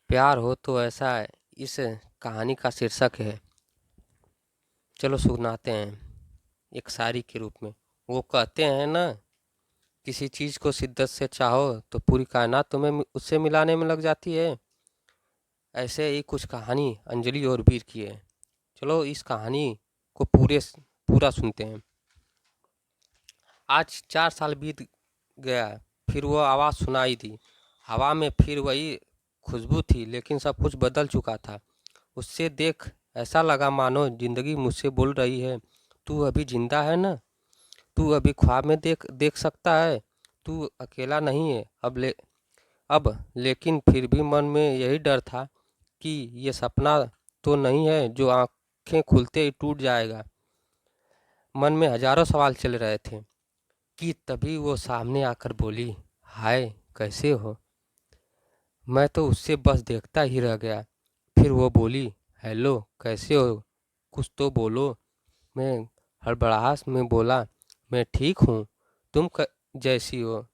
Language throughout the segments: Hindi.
प्यार हो तो ऐसा है, इस कहानी का शीर्षक है। चलो सुनाते हैं एक शायरी के रूप में। वो कहते हैं ना, किसी चीज़ को शिद्दत से चाहो तो पूरी कायनात तुम्हें उससे मिलाने में लग जाती है। ऐसे ही कुछ कहानी अंजलि और वीर की है। चलो इस कहानी को पूरा सुनते हैं। आज 4 साल बीत गया। फिर वो आवाज़ सुनाई दी। हवा में फिर वही खुशबू थी, लेकिन सब कुछ बदल चुका था। उससे देख ऐसा लगा मानो जिंदगी मुझसे बोल रही है, तू अभी जिंदा है ना। तू अभी ख्वाब में देख देख सकता है। तू अकेला नहीं है अब। लेकिन फिर भी मन में यही डर था कि ये सपना तो नहीं है जो आंखें खुलते ही टूट जाएगा। मन में हजारों सवाल चल रहे थे कि तभी वो सामने आकर बोली, हाय कैसे हो। मैं तो उससे बस देखता ही रह गया। फिर वो बोली, हेलो कैसे हो, कुछ तो बोलो। मैं हड़बड़ाहट में बोला, मैं ठीक हूँ, जैसी हो।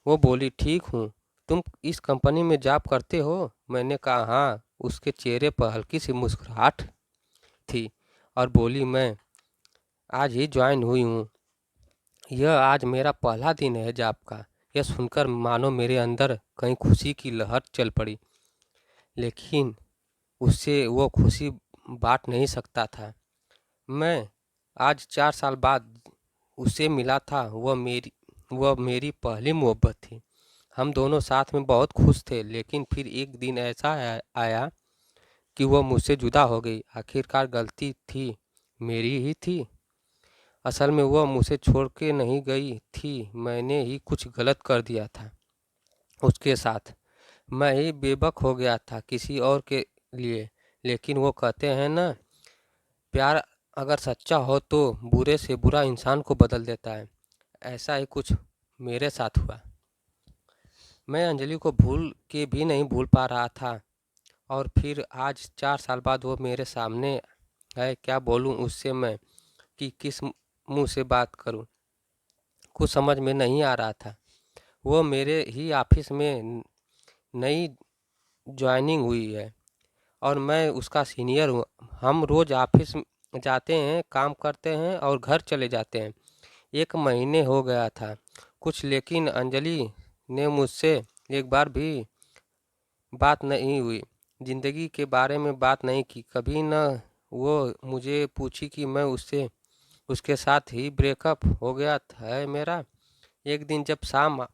वो बोली, ठीक हूँ। तुम इस कंपनी में जॉब करते हो। मैंने कहा हाँ। उसके चेहरे पर हल्की सी मुस्कुराहट थी और बोली, मैं आज ही ज्वाइन हुई हूँ। यह आज मेरा पहला दिन है जॉब का। यह सुनकर मानो मेरे अंदर कहीं खुशी की लहर चल पड़ी, लेकिन उससे वो खुशी बांट नहीं सकता था। मैं आज 4 साल बाद उससे मिला था। वह मेरी पहली मोहब्बत थी। हम दोनों साथ में बहुत खुश थे, लेकिन फिर एक दिन ऐसा आया कि वह मुझसे जुदा हो गई। आखिरकार गलती थी मेरी ही थी। असल में वह मुझे छोड़ के नहीं गई थी, मैंने ही कुछ गलत कर दिया था उसके साथ। मैं ही बेबक हो गया था किसी और के लिए। लेकिन वो कहते हैं ना, प्यार अगर सच्चा हो तो बुरे से बुरा इंसान को बदल देता है। ऐसा ही कुछ मेरे साथ हुआ। मैं अंजलि को भूल के भी नहीं भूल पा रहा था, और फिर आज 4 साल बाद वो मेरे सामने है। क्या बोलूँ उससे मैं, कि किस मुंह से बात करूँ, कुछ समझ में नहीं आ रहा था। वो मेरे ही ऑफिस में नई ज्वाइनिंग हुई है और मैं उसका सीनियर हूँ। हम रोज़ ऑफिस जाते हैं, काम करते हैं और घर चले जाते हैं। 1 महीने हो गया था कुछ, लेकिन अंजलि ने मुझसे एक बार भी बात नहीं हुई। ज़िंदगी के बारे में बात नहीं की कभी न। वो मुझे पूछी कि मैं उससे उसके साथ ही ब्रेकअप हो गया है मेरा। एक दिन जब शाम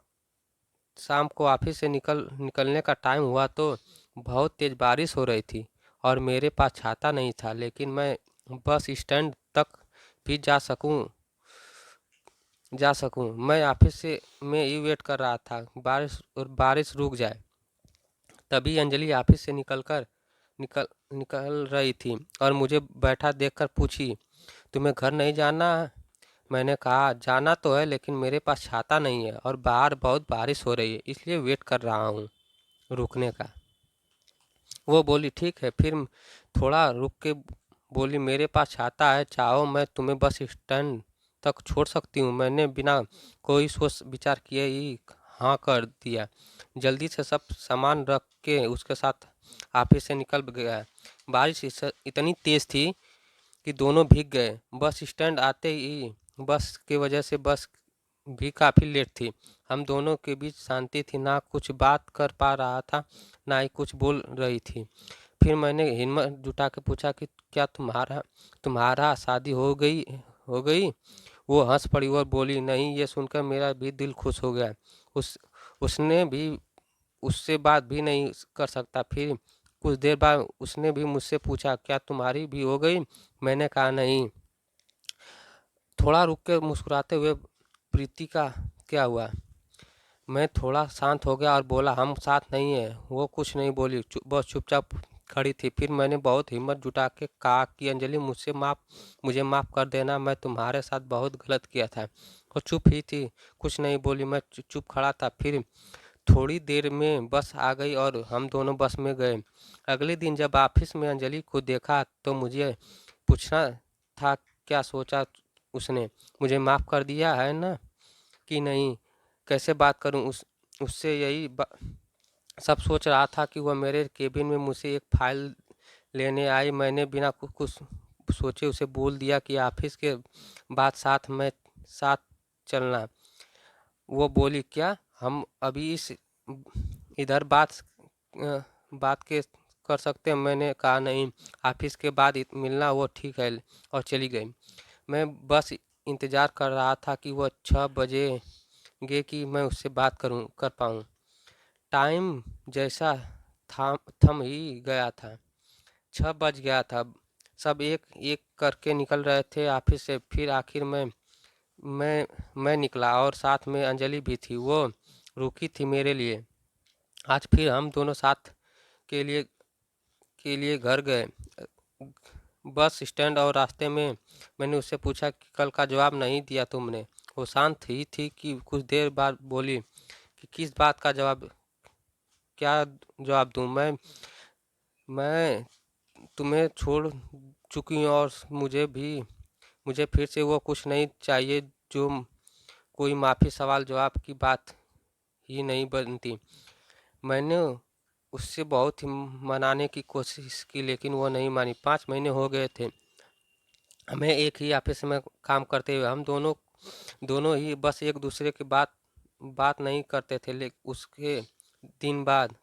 शाम को ऑफिस से निकलने का टाइम हुआ तो बहुत तेज़ बारिश हो रही थी और मेरे पास छाता नहीं था। लेकिन मैं बस स्टैंड तक भी जा सकूं मैं ऑफिस से में ही वेट कर रहा था, बारिश रुक जाए। तभी अंजलि ऑफिस से निकल निकल रही थी और मुझे बैठा देखकर पूछी, तुम्हें घर नहीं जाना? मैंने कहा, जाना तो है, लेकिन मेरे पास छाता नहीं है और बाहर बहुत बारिश हो रही है, इसलिए वेट कर रहा हूँ रुकने का। वो बोली, ठीक है। फिर थोड़ा रुक के बोली, मेरे पास छाता है, चाहो मैं तुम्हें बस स्टैंड तक छोड़ सकती हूँ। मैंने बिना कोई सोच विचार किए ही हाँ कर दिया। जल्दी से सब सामान रख के उसके साथ ऑफिस से निकल गया। बारिश इतनी तेज़ थी कि दोनों भीग गए। बस स्टैंड आते ही बस की वजह से बस भी काफ़ी लेट थी। हम दोनों के बीच शांति थी, ना कुछ बात कर पा रहा था, ना ही कुछ बोल रही थी। फिर मैंने हिम्मत जुटा के पूछा कि क्या तुम्हारा तुम्हारा शादी हो गई? वो हंस पड़ी और बोली, नहीं। ये सुनकर मेरा भी दिल खुश हो गया। उस उसने भी उससे बात भी नहीं कर सकता। फिर कुछ देर बाद उसने भी मुझसे पूछा, क्या तुम्हारी भी हो गई? मैंने कहा, नहीं। थोड़ा रुक के मुस्कुराते हुए, प्रीति का क्या हुआ? मैं थोड़ा शांत हो गया और बोला, हम साथ नहीं हैं। वो कुछ नहीं बोली, बस चुपचाप खड़ी थी। फिर मैंने बहुत हिम्मत जुटा के कहा कि अंजलि, मुझे माफ़ कर देना। मैं तुम्हारे साथ बहुत गलत किया था। वो चुप ही थी, कुछ नहीं बोली। मैं चुप खड़ा था। फिर थोड़ी देर में बस आ गई और हम दोनों बस में गए। अगले दिन जब ऑफिस में अंजलि को देखा तो मुझे पूछना था, क्या सोचा उसने? मुझे माफ़ कर दिया है ना कि नहीं? कैसे बात करूं उससे? सब सोच रहा था कि वह मेरे केबिन में मुझसे एक फाइल लेने आई। मैंने बिना कुछ सोचे उसे बोल दिया कि ऑफिस के बाद साथ चलना। वो बोली, क्या हम अभी इस इधर बात के कर सकते हैं? मैंने कहा, नहीं, ऑफिस के बाद मिलना वो ठीक है, और चली गई। मैं बस इंतज़ार कर रहा था कि वह 6 बजेंगे कि मैं उससे बात कर पाऊँ। टाइम जैसा थम ही गया था। 6 बज गया था। सब एक एक करके निकल रहे थे ऑफिस से। फिर आखिर में मैं मैं निकला, और साथ में अंजलि भी थी। वो रुकी थी मेरे लिए। आज फिर हम दोनों साथ के लिए घर गए। बस स्टैंड और रास्ते में मैंने उससे पूछा कि कल का जवाब नहीं दिया तुमने। वो शांत ही थी कि कुछ देर बाद बोली कि किस बात का जवाब? क्या जवाब दूं? मैं तुम्हें छोड़ चुकी हूँ, और मुझे फिर से वो कुछ नहीं चाहिए जो कोई माफ़ी सवाल जवाब की बात ही नहीं बनती। मैंने उससे बहुत ही मनाने की कोशिश की, लेकिन वो नहीं मानी। 5 महीने हो गए थे हमें एक ही ऑफिस में काम करते हुए। हम दोनों ही बस एक दूसरे की बात नहीं करते थे। लेकिन उसके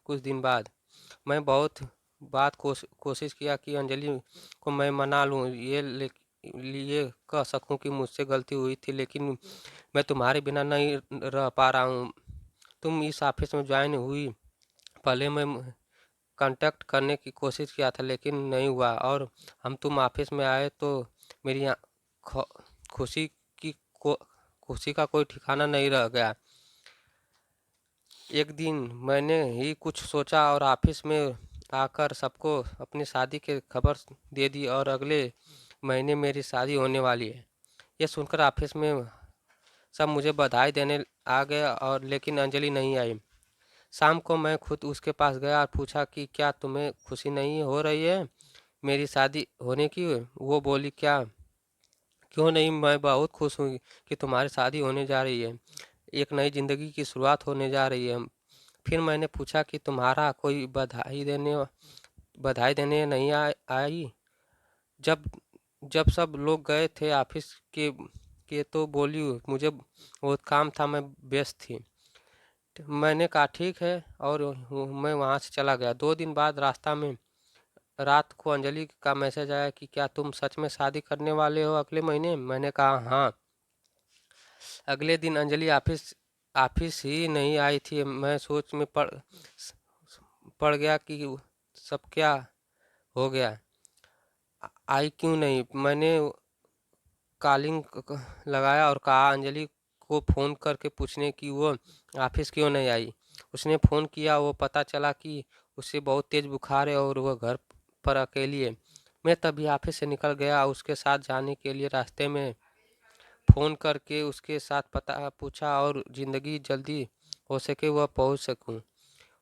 कुछ दिन बाद मैं बहुत कोशिश किया कि अंजलि को मैं मना लूँ, लिए कह सकूं कि मुझसे गलती हुई थी, लेकिन मैं तुम्हारे बिना नहीं रह पा रहा हूँ। तुम इस ऑफिस में ज्वाइन हुई, पहले मैं कांटेक्ट करने की कोशिश किया था, लेकिन नहीं हुआ, और तुम ऑफिस में आए तो मेरी ख- खुशी की को खुशी का कोई ठिकाना नहीं रह गया। एक दिन मैंने ही कुछ सोचा और ऑफिस में आकर सबको अपनी शादी की खबर दे दी, और अगले महीने मेरी शादी होने वाली है। ये सुनकर ऑफिस में सब मुझे बधाई देने आ गए, और लेकिन अंजलि नहीं आई। शाम को मैं खुद उसके पास गया और पूछा कि क्या तुम्हें खुशी नहीं हो रही है मेरी शादी होने की? वो बोली, क्या क्यों नहीं, मैं बहुत खुश हूँ कि तुम्हारी शादी होने जा रही है। एक नई जिंदगी की शुरुआत होने जा रही है। फिर मैंने पूछा कि तुम्हारा कोई बधाई देने नहीं आई? जब जब सब लोग गए थे ऑफिस के तो बोली, मुझे बहुत काम था, मैं व्यस्त थी। मैंने कहा, ठीक है, और मैं वहाँ से चला गया। 2 दिन बाद रात को अंजलि का मैसेज आया कि क्या तुम सच में शादी करने वाले हो अगले महीने? मैंने कहा, हाँ। अगले दिन अंजलि ऑफिस ही नहीं आई थी। मैं सोच में पड़ गया कि सब क्या हो गया, आई क्यों नहीं। मैंने कॉलिंग लगाया और कहा अंजलि को फ़ोन करके पूछने कि वो ऑफिस क्यों नहीं आई। उसने फ़ोन किया। वो पता चला कि उसे बहुत तेज़ बुखार है और वह घर पर अकेली है। मैं तभी ऑफिस से निकल गया उसके साथ जाने के लिए। रास्ते में फ़ोन करके उसके साथ पता पूछा, और ज़िंदगी जल्दी हो सके वह पहुंच सकूं।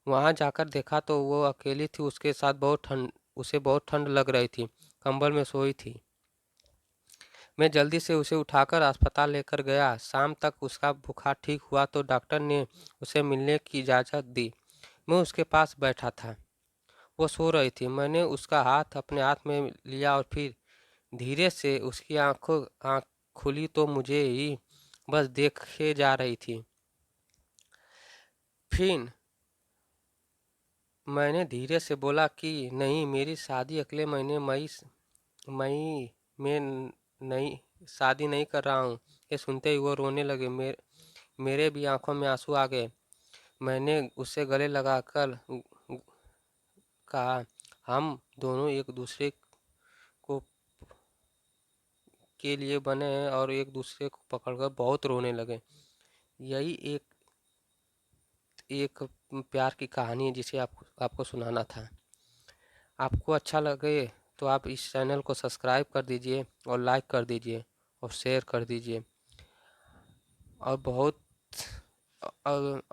वहां जाकर देखा तो वो अकेली थी। उसे बहुत ठंड लग रही थी, कंबल में सोई थी। मैं जल्दी से उसे उठाकर अस्पताल लेकर गया। शाम तक उसका बुखार ठीक हुआ तो डॉक्टर ने उसे मिलने की इजाज़त दी। मैं उसके पास बैठा था। वो सो रही थी। मैंने उसका हाथ अपने हाथ में लिया और फिर धीरे से उसकी आँख खुली तो मुझे ही बस देखे जा रही थी। फिर मैंने धीरे से बोला कि नहीं, मेरी शादी अगले महीने मई में नहीं, शादी नहीं कर रहा हूँ। ये सुनते ही वो रोने लगे। मेरे भी आंखों में आंसू आ गए। मैंने उससे गले लगाकर कहा, हम दोनों एक दूसरे को के लिए बने हैं, और एक दूसरे को पकड़कर बहुत रोने लगे। यही एक प्यार की कहानी है जिसे आपको सुनाना था। आपको अच्छा लगे तो आप इस चैनल को सब्सक्राइब कर दीजिए, और लाइक कर दीजिए, और शेयर कर दीजिए। और बहुत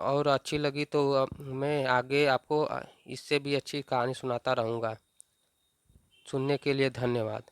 और अच्छी लगी तो मैं आगे आपको इससे भी अच्छी कहानी सुनाता रहूँगा। सुनने के लिए धन्यवाद।